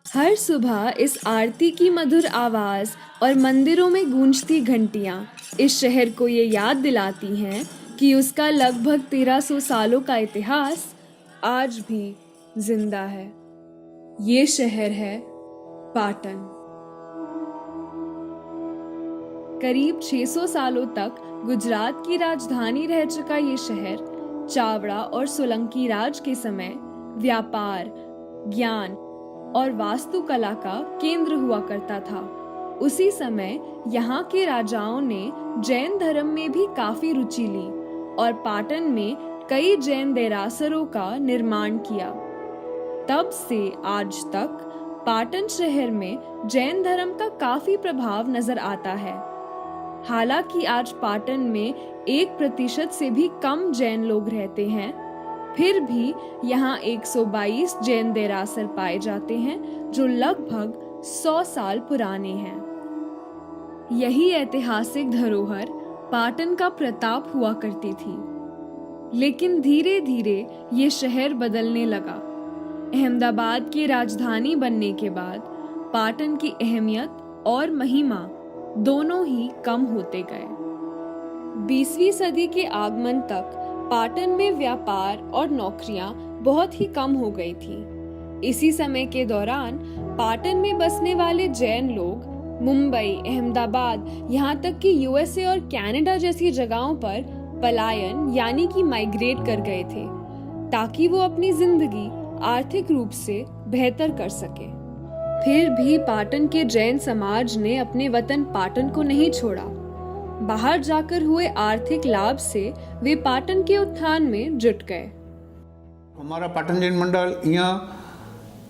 हर सुबह इस आरती की मधुर आवाज और मंदिरों में गूंजती घंटियां इस शहर को ये याद दिलाती हैं कि उसका लगभग 1300 सालों का इतिहास आज भी जिंदा है। ये शहर है पाटन। करीब 600 सालों तक गुजरात की राजधानी रह चुका ये शहर चावड़ा और सोलंकी राज के समय व्यापार, ज्ञान और वास्तुकला का केंद्र हुआ करता था। उसी समय यहाँ के राजाओं ने जैन धर्म में भी काफी रुचि ली और पाटन में कई जैन देरासरों का निर्माण किया। तब से आज तक पाटन शहर में जैन धर्म का काफी प्रभाव नजर आता है। हालांकि आज पाटन में 1% से भी कम जैन लोग रहते हैं, फिर भी यहाँ 122 जैन देरासर पाए जाते हैं जो लगभग 100 साल पुराने हैं। यही ऐतिहासिक धरोहर पाटन का प्रताप हुआ करती थी। लेकिन धीरे धीरे ये शहर बदलने लगा। अहमदाबाद की राजधानी बनने के बाद पाटन की अहमियत और महिमा दोनों ही कम होते गए। 20वीं सदी के आगमन तक पाटन में व्यापार और नौकरियां बहुत ही कम हो गई थी। इसी समय के दौरान पाटन में बसने वाले जैन लोग मुंबई, अहमदाबाद, यहाँ तक कि यूएसए और कनाडा जैसी जगहों पर पलायन यानी कि माइग्रेट कर गए थे ताकि वो अपनी जिंदगी आर्थिक रूप से बेहतर कर सके। फिर भी पाटन के जैन समाज ने अपने वतन पाटन को नहीं छोड़ा। बाहर जाकर हुए आर्थिक लाभ से वे पाटन के उत्थान में जुट गए। हमारा पाटन जैन मंडल यहाँ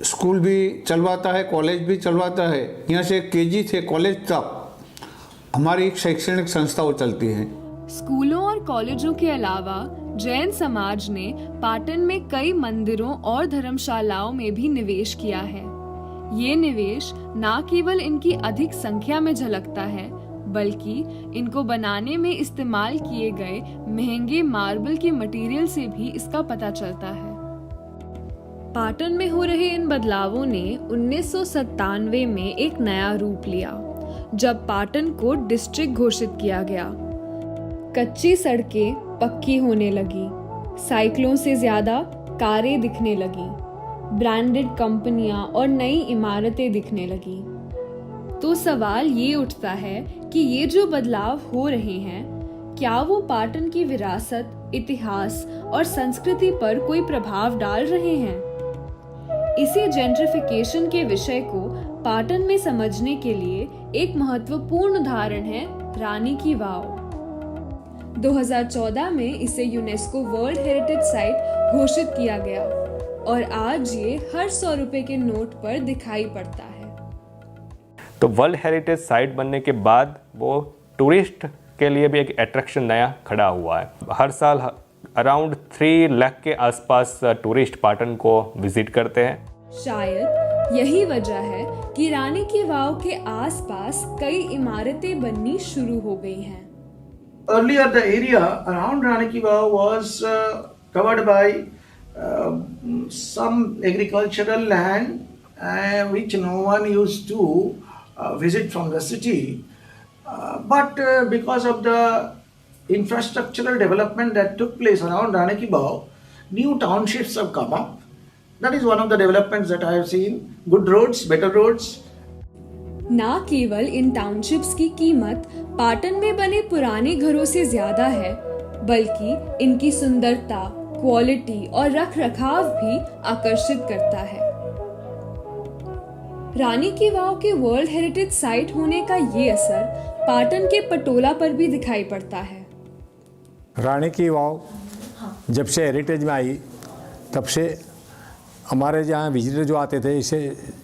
स्कूल भी चलवाता है, कॉलेज भी चलवाता है। यहाँ से केजी से कॉलेज तक हमारी शैक्षणिक संस्थाएं चलती हैं। स्कूलों और कॉलेजों के अलावा जैन समाज ने पाटन में कई मंदिरों और धर्मशालाओं में भी निवेश किया है। ये निवेश न केवल इनकी अधिक संख्या में झलकता है, बल्कि इनको बनाने में इस्तेमाल किए गए महंगे मार्बल के मटेरियल से भी इसका पता चलता है। पाटन में हो रहे इन बदलावों ने 1997 में एक नया रूप लिया, जब पाटन को डिस्ट्रिक्ट घोषित किया गया। कच्ची सड़कें पक्की होने लगी, साइकिलों से ज्यादा कारें दिखने लगी, ब्रांडेड कंपनियां और नई इमारतें दिखने लगी। तो सवाल ये उठता है कि ये जो बदलाव हो रहे हैं, क्या वो पाटन की विरासत, इतिहास और संस्कृति पर कोई प्रभाव डाल रहे हैं? इसी जेंट्रिफिकेशन के विषय को पाटन में समझने के लिए एक महत्वपूर्ण उदाहरण है रानी की वाव। 2014 में इसे यूनेस्को वर्ल्ड हेरिटेज साइट घोषित किया गया और आज ये हर 100 रुपए के नोट पर दिखाई पड़ता है। तो वर्ल्ड हेरिटेज साइट बनने के बाद वो टूरिस्ट के लिए भी एक अट्रैक्शन नया खड़ा हुआ है। हर साल अराउंड 3 लाख के आसपास टूरिस्ट पाटन को विजिट करते हैं। शायद यही वजह है कि रानी की वाव के आसपास कई इमारतें बननी शुरू हो गई हैं। Earlier, the area around Rani Ki Vav was covered by some agricultural land which no one used to visit from the city. But because of the infrastructural development that took place around Rani Ki Vav, new townships have come up. That is one of the developments that I have seen. Good roads, better roads. ना केवल इन townships की कीमत पाटन में बने पुराने घरों से ज्यादा है, बल्कि इनकी सुंदरता, क्वालिटी और रखरखाव भी आकर्षित करता है। रानी की वाव के वर्ल्ड हेरिटेज साइट होने का ये असर पाटन के पटोला पर भी दिखाई पड़ता है। रानी की वाव जब से हेरिटेज में आई, तब से हमारे जहाँ विजिटर जो आते थे इससे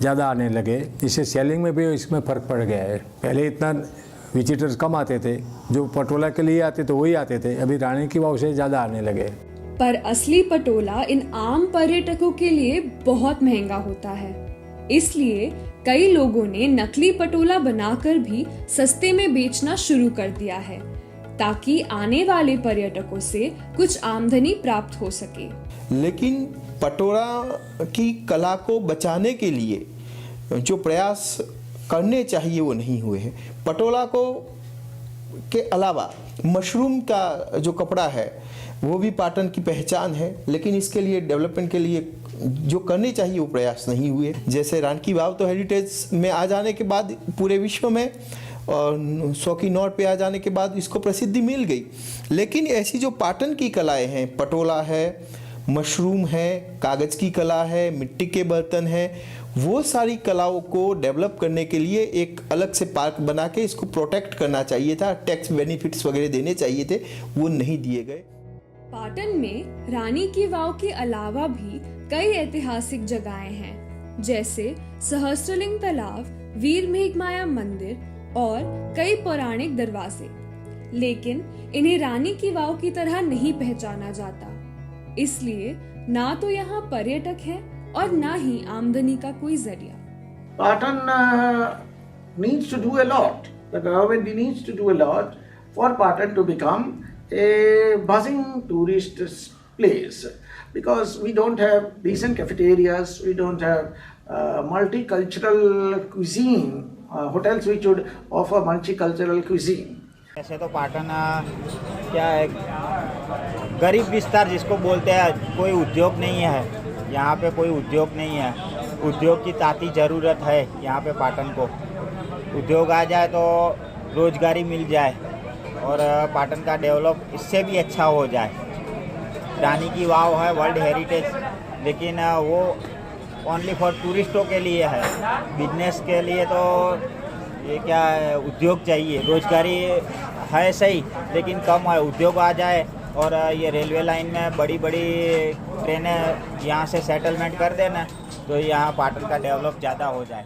ज़्यादा आने लगे। इससे सेलिंग में भी इसमें फ़र्क पड़ गया है। पहले इतना विजिटर्स कम आते थे, जो पटोला के लिए आते थे वही आते थे, अभी रानी की वाव से ज़्यादा आने लगे। पर असली पटोला इन आम पर्यटकों के लिए बहुत महंगा होता है, इसलिए कई लोगों ने नकली पटोला बनाकर भी सस्ते में बेचना शुरू कर दिया है, ताकि आने वाले पर्यटकों से कुछ आमदनी प्राप्त हो सके। लेकिन पटोला की कला को बचाने के लिए जो प्रयास करने चाहिए वो नहीं हुए हैं। पटोला को के अलावा मशरूम का जो कपड़ा है वो भी पाटन की पहचान है, लेकिन इसके लिए डेवलपमेंट के लिए जो करने चाहिए वो प्रयास नहीं हुए। जैसे रानी की वाव तो हेरिटेज में आ जाने के बाद पूरे विश्व में और 100 की नोट पे आ जाने के बाद इसको प्रसिद्धि मिल गई, लेकिन ऐसी जो पाटन की कलाएं हैं, पटोला है, मशरूम है, कागज़ की कला है, मिट्टी के बर्तन हैं, वो सारी कलाओं को डेवलप करने के लिए एक अलग से पार्क बना के इसको प्रोटेक्ट करना चाहिए था, टैक्स बेनिफिट्स वगैरह देने चाहिए थे, वो नहीं दिए गए। पाटन में रानी की वाव के अलावा भी कई ऐतिहासिक जगहें हैं, जैसे सहस्त्रलिंग तालाब, वीर मेघमाया मंदिर और कई पौराणिक दरवाजे, लेकिन इन्हें रानी की वाव की तरह नहीं पहचाना जाता। इसलिए ना तो यहाँ पर्यटक है और ना ही आमदनी का कोई जरिया। Patan needs to do a lot. The government needs to do a lot for Patan to become a buzzing tourist place, because we don't have decent cafeterias, we don't have multicultural cuisine, hotels which would offer multicultural cuisine. ऐसे तो पाटन क्या है, गरीब विस्तार जिसको बोलते हैं, कोई उद्योग नहीं है यहाँ पे, कोई उद्योग नहीं है। उद्योग की ताती ज़रूरत है यहाँ पे पाटन को। उद्योग आ जाए तो रोजगारी मिल जाए और पाटन का डेवलप इससे भी अच्छा हो जाए। रानी की वाव है वर्ल्ड हेरिटेज, लेकिन वो ओनली फॉर टूरिस्टों के लिए है। बिजनेस के लिए तो ये क्या है, उद्योग चाहिए। रोजगारी है सही, लेकिन कम है। उद्योग आ जाए और ये रेलवे लाइन में बड़ी बड़ी ट्रेनें यहाँ से सेटलमेंट कर देना, तो यहाँ पाटन का डेवलप ज़्यादा हो जाए।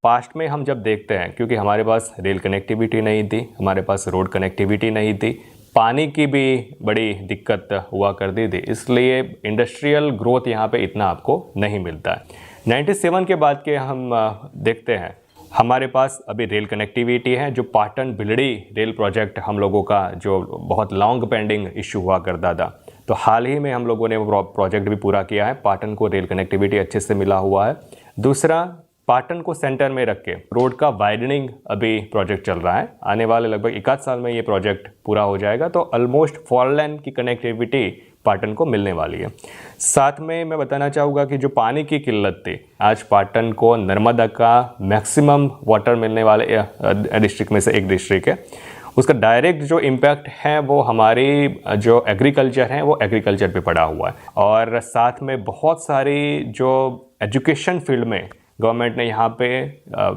पास्ट में हम जब देखते हैं, क्योंकि हमारे पास रेल कनेक्टिविटी नहीं थी, हमारे पास रोड कनेक्टिविटी नहीं थी, पानी की भी बड़ी दिक्कत हुआ करती थी, इसलिए इंडस्ट्रियल ग्रोथ यहाँ पे इतना आपको नहीं मिलता है। 97 के बाद के हम देखते हैं, हमारे पास अभी रेल कनेक्टिविटी है। जो पाटन भिलड़ी रेल प्रोजेक्ट हम लोगों का जो बहुत लॉन्ग पेंडिंग इशू हुआ करता था, तो हाल ही में हम लोगों ने वो प्रोजेक्ट भी पूरा किया है। पाटन को रेल कनेक्टिविटी अच्छे से मिला हुआ है। दूसरा, पाटन को सेंटर में रख के रोड का वाइडनिंग अभी प्रोजेक्ट चल रहा है। आने वाले लगभग 1 साल में ये प्रोजेक्ट पूरा हो जाएगा, तो ऑलमोस्ट 4 लेन की कनेक्टिविटी पाटन को मिलने वाली है। साथ में मैं बताना चाहूँगा कि जो पानी की किल्लत थी, आज पाटन को नर्मदा का मैक्सिमम वाटर मिलने वाले डिस्ट्रिक्ट में से एक डिस्ट्रिक्ट है। उसका डायरेक्ट जो इम्पैक्ट है वो हमारी जो एग्रीकल्चर है वो एग्रीकल्चर पे पड़ा हुआ है। और साथ में बहुत सारी जो एजुकेशन फील्ड में गवर्नमेंट ने यहाँ पे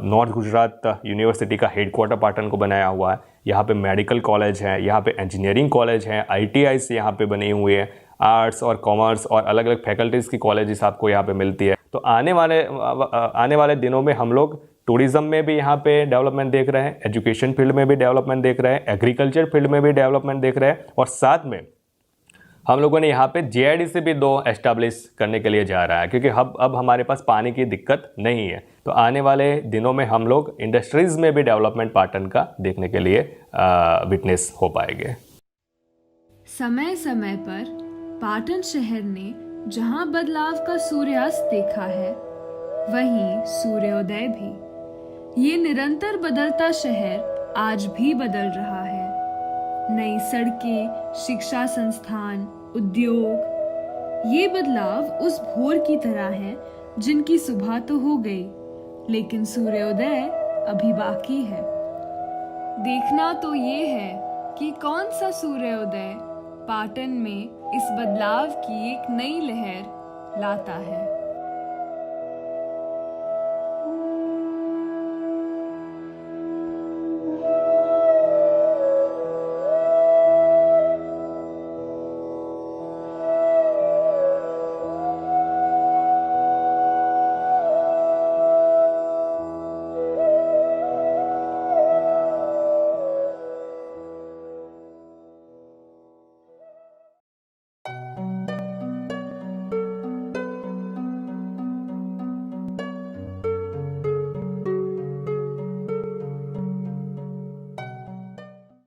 नॉर्थ गुजरात यूनिवर्सिटी का हेडक्वार्टर पाटन को बनाया हुआ है। यहाँ पे मेडिकल कॉलेज है, यहाँ पे इंजीनियरिंग कॉलेज है, ITIs यहाँ पे बनी हुई है, आर्ट्स और कॉमर्स और अलग अलग फैकल्टीज़ की कॉलेजेस आपको यहाँ पे मिलती है। तो आने वाले दिनों में हम लोग टूरिज़्म में भी यहाँ पे डेवलपमेंट देख रहे हैं, एजुकेशन फील्ड में भी डेवलपमेंट देख रहे हैं, एग्रीकल्चर फील्ड में भी डेवलपमेंट देख रहे हैं, और साथ में हम लोगों ने यहाँ पे JID से भी 2 एस्टैब्लिश करने के लिए जा रहा है, क्योंकि अब हमारे पास पानी की दिक्कत नहीं है। तो आने वाले दिनों में हम लोग इंडस्ट्रीज़ में भी डेवलपमेंट पाटन का देखने के लिए विटनेस हो पाएंगे। समय समय पर पाटन शहर ने जहां बदलाव का सूर्यास्त देखा है, वहीं सूर्योदय भी। ये निरंतर बदलता शहर आज भी बदल रहा है। नई सड़कें, शिक्षा संस्थान, उद्योग, ये बदलाव उस भोर की तरह हैं जिनकी सुबह तो हो गई, लेकिन सूर्योदय अभी बाकी है। देखना तो ये है कि कौन सा सूर्योदय पाटन में इस बदलाव की एक नई लहर लाता है।